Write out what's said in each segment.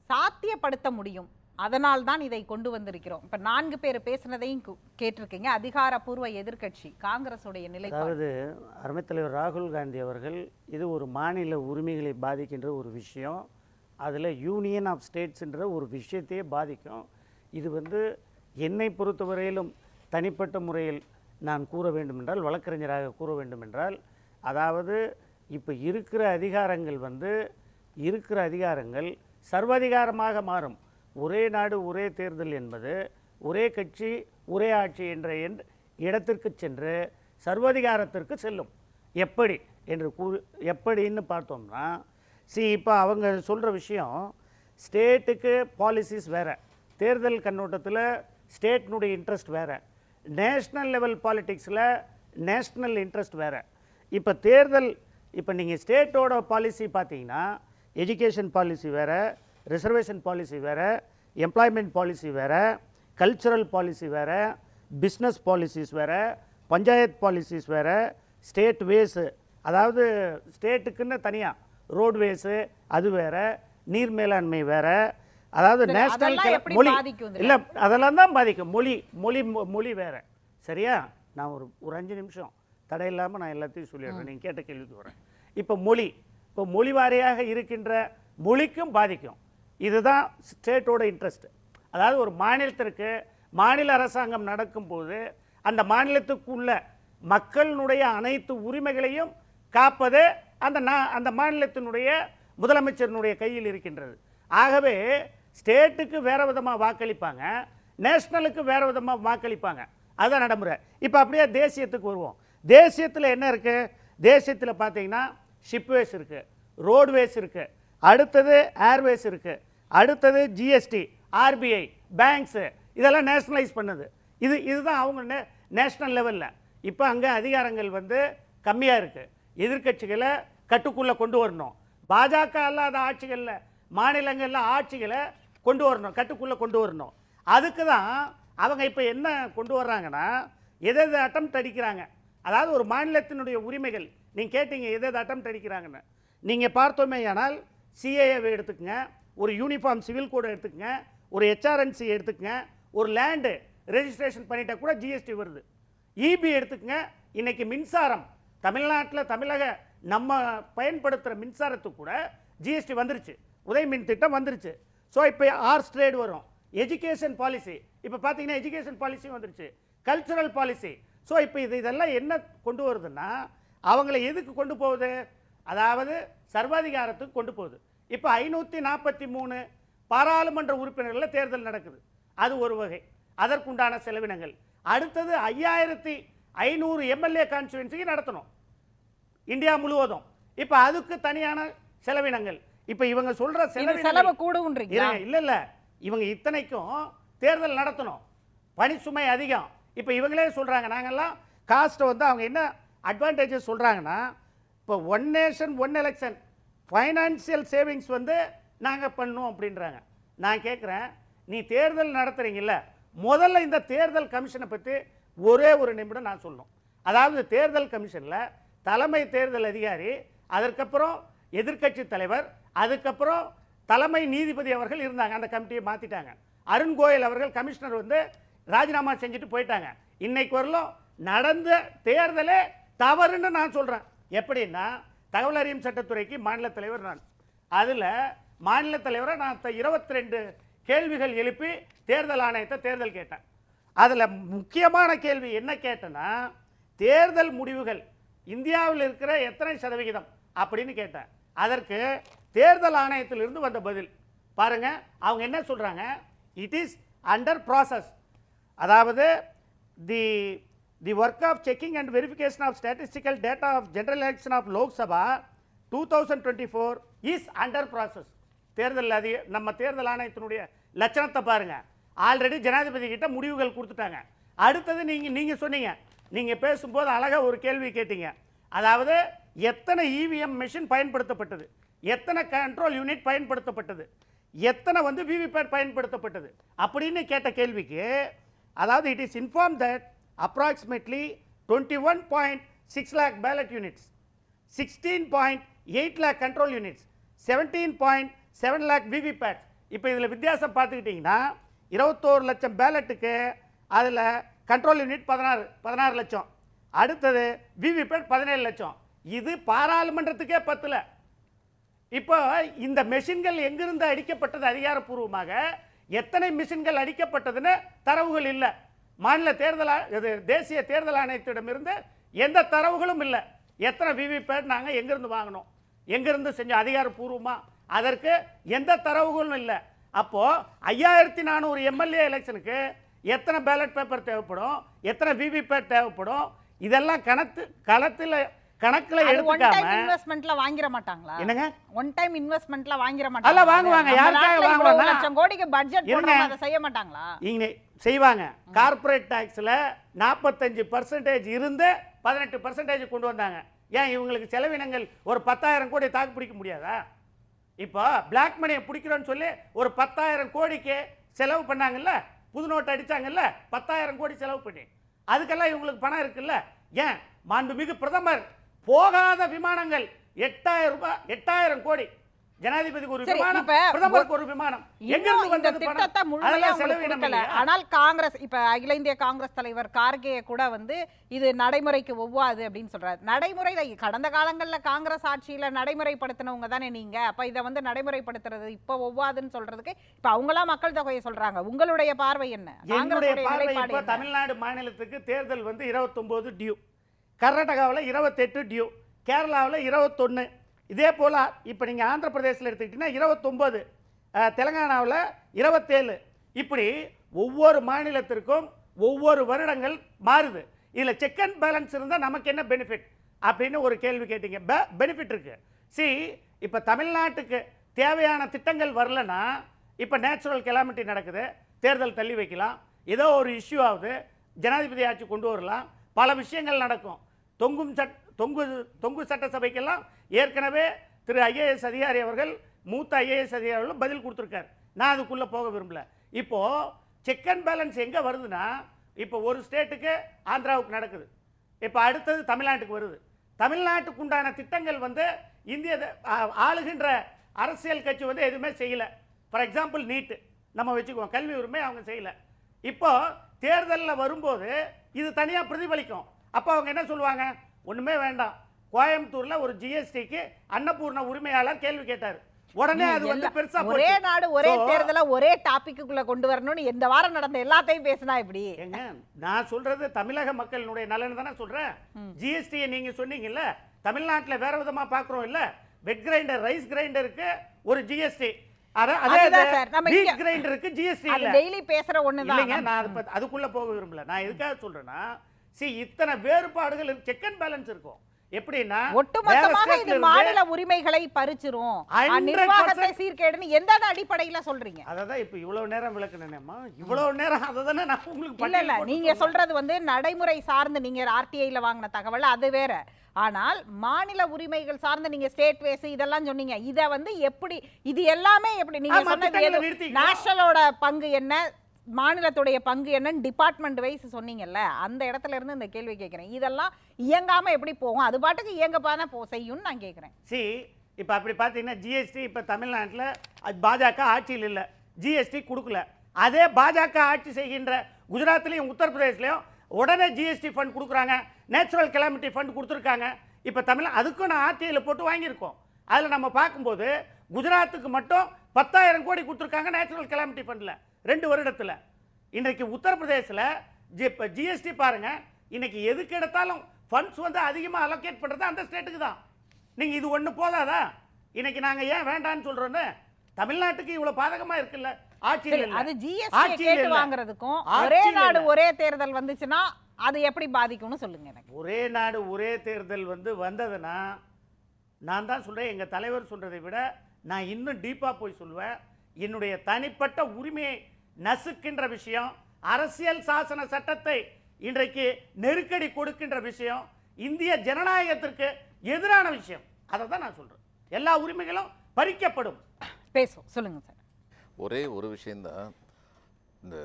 சாத்தியப்படுத்த முடியும். அதனால் தான் இதை கொண்டு வந்திருக்கிறோம். இப்ப 4 பேர் பேசினதையும் கேட்டிருக்கீங்க. அதிகாரப்பூர்வ எதிர்க்கட்சி காங்கிரஸுடைய நிலைப்பாடு. அதாவது அருமைத் தலைவர் ராகுல் காந்தி அவர்கள் இது ஒரு மாநில உரிமைகளை பாதிக்கின்ற ஒரு விஷயம், அதில் யூனியன் ஆஃப் ஸ்டேட்ஸ்ன்ற ஒரு விஷயத்தையே பாதிக்கும். இது என்னை பொறுத்தவரையிலும் தனிப்பட்ட முறையில் நான் கூற வேண்டுமென்றால், வழக்கறிஞராக கூற வேண்டுமென்றால், அதாவது இப்போ இருக்கிற அதிகாரங்கள் சர்வாதிகாரமாக மாறும். ஒரே நாடு ஒரே தேர்தல் என்பது ஒரே கட்சி ஒரே ஆட்சி என்ற இடத்திற்கு சென்று சர்வாதிகாரத்திற்கு செல்லும். எப்படின்னு பார்த்தோம்னா, இப்போ அவங்க சொல்கிற விஷயம் ஸ்டேட்டுக்கு பாலிசிஸ் வேறு, தேர்தல் கண்ணோட்டத்தில் ஸ்டேட்னுடைய இன்ட்ரெஸ்ட் வேறு, நேஷ்னல் லெவல் பாலிட்டிக்ஸில் நேஷ்னல் இன்ட்ரெஸ்ட் வேறு. இப்போ நீங்கள் ஸ்டேட்டோட பாலிசி பார்த்தீங்கன்னா எஜுகேஷன் பாலிசி வேறு, ரிசர்வேஷன் பாலிசி வேறு, எம்ப்ளாய்மெண்ட் பாலிசி வேறு, கல்ச்சுரல் பாலிசி வேறு, பிஸ்னஸ் பாலிசிஸ் வேறு, பஞ்சாயத் பாலிசிஸ் வேறு, ஸ்டேட் வேஸு, அதாவது ஸ்டேட்டுக்குன்னு தனியாக ரோட்வேஸு அது வேறு, நீர் மேலாண்மை வேறு, அதாவது நேஷ்னல் மொழி இல்லை அதெல்லாம் தான் பாதிக்கும். மொழி வேறு. சரியா? நான் ஒரு 5 நிமிஷம் தடை இல்லாமல் நான் எல்லாத்தையும் சொல்லிடுறேன், நீங்கள் கேட்ட கேள்விக்கு வரேன். இப்போ மொழி வாரியாக இருக்கின்ற மொழிக்கும் பாதிக்கும். இதுதான் ஸ்டேட்டோட இன்ட்ரெஸ்ட். அதாவது ஒரு மாநிலத்திற்கு மாநில அரசாங்கம் நடக்கும்போது அந்த மாநிலத்துக்குள்ள மக்களினுடைய அனைத்து உரிமைகளையும் காப்பது அந்த மாநிலத்தினுடைய முதலமைச்சரினுடைய கையில் இருக்கின்றது. ஆகவே ஸ்டேட்டுக்கு வேறு விதமாக வாக்களிப்பாங்க, நேஷ்னலுக்கு வேறு விதமாக வாக்களிப்பாங்க. அதுதான் நடைமுறை. இப்போ அப்படியே தேசியத்துக்கு வருவோம். தேசியத்தில் என்ன இருக்குது? தேசியத்தில் பார்த்தீங்கன்னா ஷிப்வேஸ் இருக்குது, ரோட்வேஸ் இருக்குது, அடுத்தது ஏர்வேஸ் இருக்குது, அடுத்தது ஜிஎஸ்டி, ஆர்பிஐ, பேங்க்ஸு, இதெல்லாம் நேஷ்னலைஸ் பண்ணுது. இதுதான் அவங்க நேஷ்னல் லெவலில். இப்போ அங்கே அதிகாரங்கள் கம்மியாக இருக்குது. எதிர்க்கட்சிகளை கட்டுக்குள்ளே கொண்டு வரணும். பாஜக அல்லாத ஆட்சிகளில் மாநிலங்களில் ஆட்சிகளை கொண்டு வரணும், கட்டுக்குள்ளே கொண்டு வரணும். அதுக்கு தான் அவங்க இப்போ என்ன கொண்டு வர்றாங்கன்னா, எதை அட்டம்ப்ட் அடிக்கிறாங்க. அதாவது ஒரு மாநிலத்தினுடைய உரிமைகள் நீங்கள் கேட்டீங்க எதை அட்டம்ப்ட் அடிக்கிறாங்கன்னு. நீங்கள் பார்த்தோமே ஆனால் சிஏஏவை எடுத்துக்கங்க, ஒரு யூனிஃபார்ம் சிவில் கோடை எடுத்துக்கங்க, ஒரு ஹெச்ஆர்என்சி எடுத்துக்கங்க, ஒரு லேண்டு ரெஜிஸ்ட்ரேஷன் பண்ணிட்டா கூட ஜிஎஸ்டி வருது. இபி எடுத்துக்கங்க. இன்றைக்கி மின்சாரம் தமிழக நம்ம பயன்படுத்துகிற மின்சாரத்துக்கு கூட ஜிஎஸ்டி வந்துருச்சு, உதயமின் திட்டம் வந்துருச்சு. ஸோ இப்போ ஆர்ஸ் ட்ரேட் வரும். எஜுகேஷன் பாலிசி இப்போ பார்த்தீங்கன்னா எஜுகேஷன் பாலிசி வந்துருச்சு, கல்ச்சுரல் பாலிசி. ஸோ இப்போ இதெல்லாம் என்ன கொண்டு வருதுன்னா, அவங்கள எதுக்கு கொண்டு போகுது? அதாவது சர்வாதிகாரத்துக்கு கொண்டு போகுது. இப்போ 543 பாராளுமன்ற உறுப்பினர்களில் தேர்தல் நடக்குது, அது ஒரு வகை, அதற்குண்டான செலவினங்கள். அடுத்தது 5500 எம்எல்ஏ கான்ஸ்டியூன்சிக்கு நடத்தணும் இந்தியா முழுவதும். இப்போ அதுக்கு தனியான செலவினங்கள். இப்போ இவங்க சொல்ற செலவு கூடுன்றீங்க. இல்ல இவங்க இத்தனைக்கும் தேர்தல் நடத்தணும், பணி சுமை அதிகம். இப்போ இவங்களே சொல்றாங்க, நாங்கெல்லாம் காஸ்ட் அவங்க என்ன அட்வான்டேஜஸ் சொல்றாங்கன்னா, இப்போ one nation one election financial savings நாங்கள் பண்ணோம் அப்படின்றாங்க. நான் கேட்குறேன், நீ தேர்தல் நடத்துறீங்கல்ல, முதல்ல இந்த தேர்தல் கமிஷனை பற்றி ஒரே ஒரு நிமிடம் நான் சொல்லணும். அதாவது தேர்தல் கமிஷனில் தலைமை தேர்தல் அதிகாரி, அதற்கப்புறம் எதிர்க்கட்சி தலைவர், அதுக்கப்புறம் தலைமை நீதிபதி அவர்கள் இருந்தாங்க. அந்த கமிட்டியை மாற்றிட்டாங்க. அருண் கோயல் அவர்கள் கமிஷனர் ராஜினாமா செஞ்சுட்டு போயிட்டாங்க. இன்னைக்கு வரலும் நடந்த தேர்தலே தவறுன்னு நான் சொல்கிறேன். எப்படின்னா, தகவல் அறியும் சட்டத்துறைக்கு மாநில தலைவர் நான். அதில் மாநில தலைவரை நான் 22 கேள்விகள் எழுப்பி தேர்தல் ஆணையத்தை தேர்தல் கேட்டேன். அதில் முக்கியமான கேள்வி என்ன கேட்டேன்னா, தேர்தல் முடிவுகள் இந்தியாவில் இருக்கிற எத்தனை சதவிகிதம் அப்படின்னு கேட்டேன். அதற்கு தேர்தல் ஆணையத்திலிருந்து வந்த பதில் பாருங்க. அவங்க என்ன சொல்றாங்க? It is under process. அதாவது the work of checking and verification of statistical data of general election of Lok Sabha 2024 is under process. தேர்தல் நம்ம தேர்தல் ஆணையத்தினுடைய லட்சணத்தை பாருங்க. ஆல்ரெடி ஜனாதிபதி கிட்ட முடிவுகள் கொடுத்துட்டாங்க. அடுத்தது நீங்க சொன்னீங்க, நீங்க பேசும்போது அழகா ஒரு கேள்வி கேட்டீங்க. அதாவது எத்தனை இவிஎம் மெஷின் பயன்படுத்தப்பட்டது, எத்தனை கண்ட்ரோல் யூனிட் பயன்படுத்தப்பட்டது, எத்தனை விவிபேட் பயன்படுத்தப்பட்டது அப்படின்னு கேட்ட கேள்விக்கு, அதாவது it is inform that approximately 21.6 lakh ballot units, 16.8 lakh control units, 17.7 lakh VVPATs, இப்போ இதில் வித்தியாசம் பார்த்துக்கிட்டிங்கன்னா 21 லட்சம் பேலட்டுக்கு அதில் கண்ட்ரோல் யூனிட் 16 லட்சம், அடுத்தது விவிபேட் 17 லட்சம். இது பாராளுமன்றத்துக்கே பத்தல. இப்போ இந்த மெஷின்கள் எங்கிருந்து அடிக்கப்பட்டது அதிகாரப்பூர்வமாக, எத்தனை மிஷின்கள் அடிக்கப்பட்டதுன்னு தரவுகள் இல்லை. மாநில தேர்தல் தேசிய தேர்தல் ஆணையத்திடமிருந்து எந்த தரவுகளும் இல்லை. எத்தனை விவிபேட் நாங்கள் எங்கிருந்து வாங்கினோம், எங்கிருந்து செஞ்சோம் அதிகாரப்பூர்வமாக, அதற்கு எந்த தரவுகளும் இல்லை. அப்போது 5400 எம்எல்ஏ எலெக்ஷனுக்கு எத்தனை பேலட் பேப்பர் தேவைப்படும், எத்தனை விவிபேட் தேவைப்படும், இதெல்லாம் கணக்கில் எடுத்துக்காம இன்வெஸ்ட்மென்ட்ல வாங்கிர மாட்டாங்களா? என்னங்க ஒன் டைம் இன்வெஸ்ட்மென்ட்ல வாங்கிர அல்ல மாட்டாங்க. வாங்குவாங்க. யாருக்காக வாங்குவாங்க? லட்சம் கோடிக்கு பட்ஜெட் போடுறாங்க, அதை செய்ய மாட்டாங்களா? இங்க செய்வாங்க. கார்ப்பரேட் டாக்ஸ்ல 45% இருந்து 18% கொண்டு வந்தாங்க. ஏன் இவங்களுக்கு செலவினங்கள் ஒரு 10,000 கோடி தாக்கு பிடிக்க முடியாதா? இப்போ பிளாக் மணியை பிடிக்கிறோன்னு சொல்லி ஒரு 10,000 கோடிக்கு செலவு பண்ணாங்கல்ல, புது நோட்டு அடிச்சாங்கல்ல, 10,000 கோடி செலவு பண்ணி, அதுக்கெல்லாம் இவங்களுக்கு பணம் இருக்குல்ல. ஏன் மாண்புமிகு பிரதமர் போகாத விமானங்கள் 8,000 ரூபாய், 8,000 கோடி, ஜனாதிபதிக்கு ஒரு விமானம், பிரதமருக்கு ஒரு விமானம், எங்க இருந்து வந்தது திட்டத்தை முழுமையா கொடுக்கல. ஆனால் காங்கிரஸ், இப்ப அகில இந்திய காங்கிரஸ் தலைவர் கார்கே கூட வந்து இது நடைமுறைக்கு ஒவ்வாது அப்படின்னு சொல்றாரு. நடைமுறையில கடந்த காலங்கள்ல காங்கிரஸ் ஆட்சியில நடைமுறைப்படுத்தினவங்க தானே நீங்க, அப்ப இதை வந்து நடைமுறைப்படுத்துறது இப்ப ஒவ்வாதுன்னு சொல்றதுக்கு இப்ப அவங்களா மக்கள் தொகையை சொல்றாங்க. உங்களுடைய பார்வை என்ன? என்னுடைய பார்வை இப்ப தமிழ்நாடு மாநிலத்துக்கு தேர்தல் வந்து 29 டியூ, கர்நாடகாவில் 28 டியூ, கேரளாவில் 21, இதே போல் இப்போ நீங்கள் ஆந்திர பிரதேசத்தில் எடுத்துக்கிட்டிங்கன்னா 29, தெலுங்கானாவில் 27, இப்படி ஒவ்வொரு மாநிலத்திற்கும் ஒவ்வொரு வருடங்கள் மாறுது. இதில் செக் அண்ட் பேலன்ஸ் இருந்தால் நமக்கு என்ன பெனிஃபிட் அப்படின்னு ஒரு கேள்வி கேட்டீங்க. பெனிஃபிட் இருக்குது. இப்போ தமிழ்நாட்டுக்கு தேவையான திட்டங்கள் வரலன்னா, இப்போ நேச்சுரல் கெலாமிட்டி நடக்குது, தேர்தல் தள்ளி வைக்கலாம், ஏதோ ஒரு இஷ்யூ ஆகுது, ஜனாதிபதி ஆட்சி கொண்டு வரலாம், பல விஷயங்கள் நடக்கும். தொங்கு சட்டசபைக்கெல்லாம் ஏற்கனவே திரு ஐஏஎஸ் அதிகாரி அவர்கள், மூத்த ஐஏஎஸ் அதிகாரி அவர்கள் பதில் கொடுத்துருக்காரு. நான் அதுக்குள்ளே போக விரும்பல. இப்போது செக் அண்ட் பேலன்ஸ் எங்கே வருதுன்னா, இப்போ ஒரு ஸ்டேட்டுக்கு ஆந்திராவுக்கு நடக்குது, இப்போ அடுத்தது தமிழ்நாட்டுக்கு வருது. தமிழ்நாட்டுக்கு உண்டான திட்டங்கள் வந்து இந்திய ஆளுகின்ற அரசியல் கட்சி வந்து எதுவுமே செய்யலை. ஃபார் எக்ஸாம்பிள் நீட்டு நம்ம வச்சுக்குவோம், கல்வி உரிமை அவங்க செய்யலை. இப்போ தேர்தலில் வரும்போது இது தனியாக பிரதிபலிக்கும். அப்போ அவங்க என்ன சொல்லுவாங்க, ஒன்றுமே வேண்டாம், கோயம்புத்தூரில் ஒரு ஜிஎஸ்டிக்கு அன்னபூர்ண உரிமையாளர் கேள்வி கேட்டார், உடனே அது வந்து பெருசா ஒரே நாடு ஒரே தேர்தலை ஒரே டாபிக்குள்ள கொண்டு வரணும்னு இந்த வாரம் நடந்த எல்லாத்தையும் பேசினா இப்படி. ஏங்க நான் சொல்றது தமிழக மக்களுடைய நலன் தானே சொல்றேன். ஜிஎஸ்டியை நீங்க சொன்னீங்கல்ல, தமிழ்நாட்டில் வேற விதமா பார்க்குறோம் இல்ல, வெட் கிரைண்டர் ரைஸ் கிரைண்டருக்கு ஒரு ஜிஎஸ்டி, கிரைண்டருக்கு ஜிஎஸ்டி இல்ல. டெய்லி பேசுற ஒண்ணுதான். நான் அதுக்குள்ள போக விரும்பல. நான் எதுக்காக சொல்றேன்னா, இத்தனை வேறுபாடுகள் செக் அண்ட் பேலன்ஸ் இருக்கும். எப்படின்னா ஒட்டுமொத்தமாக இது மாநில உரிமைகளை பறிச்சிரும், நிர்வாகத்தை சீர்கேடுன்னு எந்த அடிப்படையில சொல்றீங்க? அததான் இப்ப இவ்வளவு நேரம் விளக்குனேமா, இவ்வளவு நேரம் அததானே நான் உங்களுக்கு இல்ல நீங்க சொல்றது வந்து நடைமுறை சார்ந்து நீங்க ஆர்டிஐல வாங்கின தகவல் அது வேற. ஆனால் மாநில உரிமைகள் சார்ந்து நீங்க ஸ்டேட் வேஸ் இதெல்லாம் சொன்னீங்க. இத வந்து எப்படி, இது எல்லாமே எப்படி நீங்க சொன்னது நேஷனலோட பங்கு என்ன, மாநிலத்துடைய பங்கு என்னன்னு டிபார்ட்மெண்ட் வைஸ் சொன்னீங்கல்ல, அந்த இடத்துல இருந்து இந்த கேள்வி கேட்கிறேன். இதெல்லாம் இயங்காம எப்படி போகும்? அது பாட்டுக்கு இயங்கப்பான செய்யும்னு நான் கேட்கிறேன். இப்போ அப்படி பார்த்தீங்கன்னா ஜிஎஸ்டி இப்போ தமிழ்நாட்டில் பாஜக ஆட்சியில் இல்லை, ஜிஎஸ்டி கொடுக்கல. அதே பாஜக ஆட்சி செய்கின்ற குஜராத்லையும் உத்தரப்பிரதேஷ்லையும் உடனே ஜிஎஸ்டி ஃபண்ட் கொடுக்குறாங்க, நேச்சுரல் கெலாமிட்டி ஃபண்ட் கொடுத்துருக்காங்க. இப்போ அதுக்கும் நான் ஆர்டிஐயில் போட்டு வாங்கியிருக்கோம். அதில் நம்ம பார்க்கும்போது குஜராத்துக்கு மட்டும் 10,000 கோடி கொடுத்துருக்காங்க நேச்சுரல் கெலாமிட்டி ஃபண்டில் 2 வருடத்தில். இன்றைக்கு உத்தரப்பிரதேசில் இப்போ ஜிஎஸ்டி பாருங்கள், இன்னைக்கு எதுக்கு எடுத்தாலும் ஃபண்ட்ஸ் வந்து அதிகமாக அலோகேட் பண்ணுறது அந்த ஸ்டேட்டுக்கு தான். நீங்கள் இது ஒன்று போதாதா? இன்னைக்கு நாங்கள் ஏன் வேண்டான்னு சொல்கிறோன்னு, தமிழ்நாட்டுக்கு இவ்வளோ பாதகமாக இருக்குல்ல ஆட்சியில். அது ஜிஎஸ்டி கேட்டு வாங்குறதுக்கும் ஒரே நாடு ஒரே தேர்தல் வந்துச்சுன்னா அது எப்படி பாதிக்கும்னு சொல்லுங்க எனக்கு. ஒரே நாடு ஒரே தேர்தல் வந்ததுன்னா நான் தான் சொல்கிறேன், எங்கள் தலைவர் சொல்கிறதை விட நான் இன்னும் டீப்பாக போய் சொல்லுவேன். என்னுடைய தனிப்பட்ட உரிமையை நசுக்கின்ற விஷயம், அரசியல் சாசன சட்டத்தை இன்றைக்கு நெருக்கடி கொடுக்கின்ற விஷயம், இந்திய ஜனநாயகத்திற்கு எதிரான விஷயம். அதை தான் நான் சொல்கிறேன். எல்லா உரிமைகளும் பறிக்கப்படும். பேசும் சொல்லுங்க சார். ஒரே ஒரு விஷயந்தான், இந்த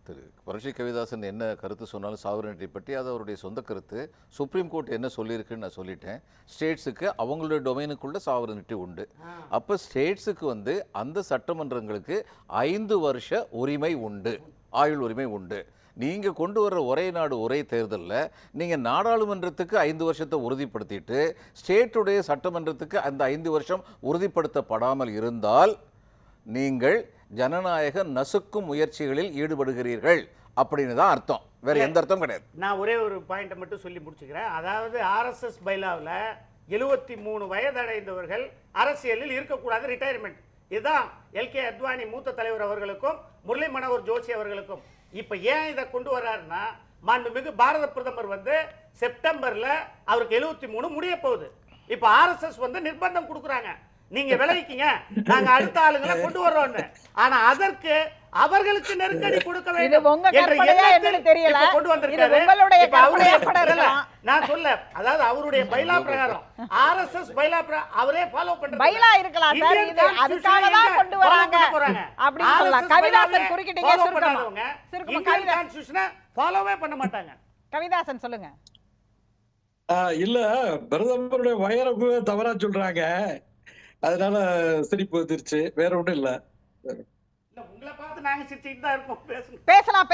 திரு புரட்சி கவிதாசன் என்ன கருத்து சொன்னாலும் சாவரனிட்டி பற்றி அது அவருடைய சொந்த கருத்து. சுப்ரீம் கோர்ட் என்ன சொல்லியிருக்குன்னு நான் சொல்லிட்டேன். ஸ்டேட்ஸுக்கு அவங்களுடைய டொமைனுக்குள்ள சாவரனிட்டி உண்டு. அப்போ ஸ்டேட்ஸுக்கு வந்து அந்த சட்டமன்றங்களுக்கு 5 வருஷ உரிமை உண்டு, ஆயுள் உரிமை உண்டு. நீங்கள் கொண்டு வர்ற ஒரே நாடு ஒரே தேர்தலில் நீங்கள் நாடாளுமன்றத்துக்கு 5 வருஷத்தை உறுதிப்படுத்திட்டு ஸ்டேட்டுடைய சட்டமன்றத்துக்கு அந்த 5 வருஷம் உறுதிப்படுத்தப்படாமல் இருந்தால் நீங்கள் ஜனநாயக நசுக்கும் முயற்சிகளில் ஈடுபடுகிறீர்கள் அப்படின்னு தான் அர்த்தம். வேற எந்த அர்த்தம் கிடையாது. நான் ஒரே ஒரு பாயிண்ட்டை மட்டும் சொல்லி முடிச்சுக்கிறேன். அதாவது RSS பைலாவில் 73 வயதடைந்தவர்கள் அரசியலில் இருக்கக்கூடாது, ரிட்டையர்மெண்ட். இதுதான் LK அத்வானி மூத்த தலைவர் அவர்களுக்கும் முரளி மனோகர் ஜோஷி அவர்களுக்கும். இப்போ ஏன் இதை கொண்டு வர்றாருன்னா, மாண்புமிகு பாரத பிரதமர் வந்து செப்டம்பர்ல அவருக்கு 73 முடிய போகுது. இப்போ RSS வந்து நிர்பந்தம் கொடுக்குறாங்க, நீங்க விலகிக்கீங்க, நாங்க அடுத்த ஆளுங்களை கொண்டு வர்றோம்னு. ஆனா அதற்கு அவர்களுக்கு நெருக்கடி கொடுக்க வேண்டும் என்ற எண்ணத்தில் தெரியல கொண்டு வந்திருக்காரு. நான் சொல்ல, அதாவது அவருடைய பைலா பிரகாரம் RSS பைலா அவரே ஃபாலோ பண்றாரு. பைலா இருக்கலாம் சார், இது அதுக்காக தான் கொண்டு வராங்க அப்படி சொல்லலாம். கவிதாசன் குறுக்கிட்டீங்க, சுருக்கமா இந்தியன் கான்ஸ்டிடியூஷனை ஃபாலோவே பண்ண மாட்டாங்க. கவிதாசன் சொல்லுங்க. இல்ல, பிரதமருடைய வயரகு தவறா சொல்றாங்க, அதனால சிரிப்பு வந்துருச்சு, வேற ஒண்ணும் இல்ல. உங்களை பார்த்து நாங்க சிரிச்சுட்டு தான் இருக்கோம். பேசலாம்.